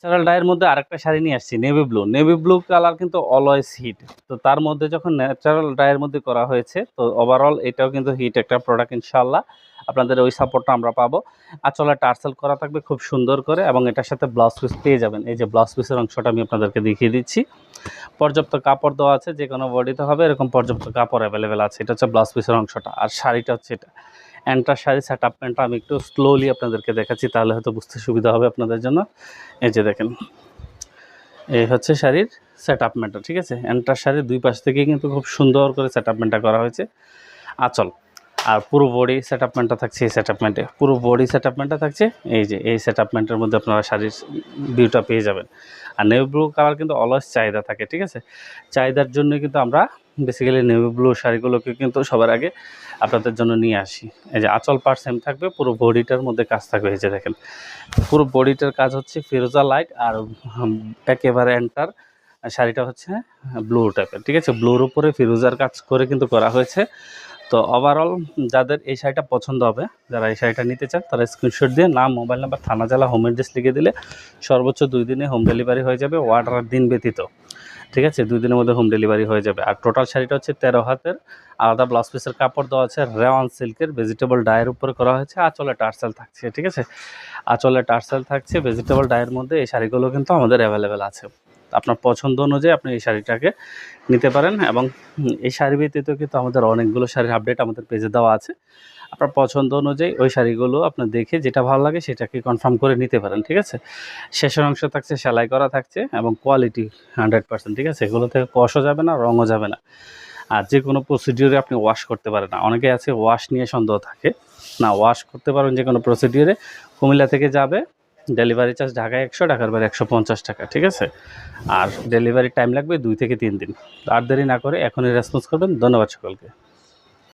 Natural ডাইয়ের মধ্যে আরেকটা শাড়ি নিয়ে আসছি, নেভি ব্লু কালার কিন্তু অলওয়েজ হিট। তো তার মধ্যে যখন ন্যাচারাল ডাইয়ের মধ্যে করা হয়েছে, তো ওভারঅল এটাও কিন্তু হিট একটা প্রোডাক্ট। ইনশাল্লাহ আপনাদের ওই সাপোর্টটা আমরা পাবো। আঁচলে টার্সেল করা থাকবে খুব সুন্দর করে, এবং এটার সাথে ব্লাউজ পিস পেয়ে যাবেন। এই যে ব্লাউজ পিসের অংশটা আমি আপনাদেরকে দেখিয়ে দিচ্ছি। পর্যাপ্ত কাপড় দেওয়া আছে, যে কোনো বডিতে হবে এরকম পর্যাপ্ত কাপড় অ্যাভেলেবেল আছে। এটা হচ্ছে ব্লাউজ পিসের অংশটা, আর শাড়িটা হচ্ছে এটা। এন্টার শাড়ি সেট আপ প্যান্টটা আমি একটু স্লোলি আপনাদেরকে দেখাচ্ছি, তাহলে হয়তো বুঝতে সুবিধা হবে আপনাদের জন্য। এই যে দেখেন, এই হচ্ছে শাড়ির সেট আপ প্যান্টটা, ঠিক আছে। এন্টার শাড়ির দুই পাশ থেকে কিন্তু খুব সুন্দর করে সেট আপ প্যান্টটা করা হয়েছে। আঁচল আর পুরো বডি সেট আপ প্যান্টটা থাকছে এই সেট আপ প্যান্টে, পুরো বডি সেট আপ প্যান্টটা থাকছে এই যে এই সেট আপ প্যান্টের মধ্যে আপনারা শাড়ির ভিউটা পেয়ে যাবেন। আর নেভি ব্লু কালার কিন্তু অলওয়েজ চাহিদা থাকে, ঠিক আছে। চাহিদার জন্য কিন্তু আমরা বেসিক্যালি নেভি ব্লু শাড়িগুলোকে কিন্তু সবার আগে আপনাদের জন্য নিয়ে আসি। এই যে আঁচল পার্ট সেম থাকবে, পুরো বডিটার মধ্যে কাজ থাকবে। এই যে দেখেন, পুরো বডিটার কাজ হচ্ছে ফিরোজা লাইট, আর একেবারে এন্টার শাড়িটা হচ্ছে ব্লু টাইপের, ঠিক আছে। ব্লুর উপরে ফিরোজার কাজ করে কিন্তু করা হয়েছে। তো ওভারঅল যাদের এই শাড়িটা পছন্দ হবে, যারা এই শাড়িটা নিতে চান, তারা স্ক্রিনশট দিয়ে নাম, মোবাইল নাম্বার, থানা, জেলা, হোম অ্যাড্রেস লিখে দিলে সর্বোচ্চ 2 দিনে হোম ডেলিভারি হয়ে যাবে, অর্ডার দিন ব্যতীত, ঠিক আছে। 2 দিনের মধ্যে হোম ডেলিভারি হয়ে যাবে। আর টোটাল শাড়িটা হচ্ছে 13 হাতের, আলাদা ব্লাউজ পিসের কাপড় দেওয়া আছে, রেওয়ান সিল্কের ভেজিটেবল ডায়ের উপরে করা হয়েছে। আঁচলে টার্সেল থাকছে, ঠিক আছে। আঁচলে টার্সেল থাকছে ভেজিটেবল ডায়ের মধ্যে। এই শাড়িগুলো কিন্তু আমাদের অ্যাভেলেবেল আছে। আপনার পছন্দ অনুযায়ী আপনি এই শাড়িটাকে নিতে পারেন। এবং এই শাড়ি ব্যতীত কিন্তু আমাদের অনেকগুলো শাড়ির আপডেট আমাদের পেজে দেওয়া আছে। আপনার পছন্দ অনুযায়ী ওই শাড়িগুলো আপনার দেখে যেটা ভালো লাগে সেটাকে কনফার্ম করে নিতে পারেন, ঠিক আছে। শেষের অংশ থাকছে সেলাই করা থাকছে, এবং কোয়ালিটি 100%, ঠিক আছে। এগুলো থেকে কষও যাবে না, রঙও যাবে না। আর যে কোনো প্রসিডিওরে আপনি ওয়াশ করতে পারেন না। অনেকে আছে ওয়াশ নিয়ে সন্দেহ থাকে, না, ওয়াশ করতে পারেন যে কোনো প্রসিডিওরে। কুমিল্লা থেকে যাবে, ডেলিভারি চার্জ ঢাকায় 100, ঢাকার বাইরে 150 টাকা, ঠিক আছে। আর ডেলিভারি টাইম লাগবে 2 থেকে 3 দিন। আর দেরি না করে এখনই রেসপন্স করবেন। ধন্যবাদ সকলকে।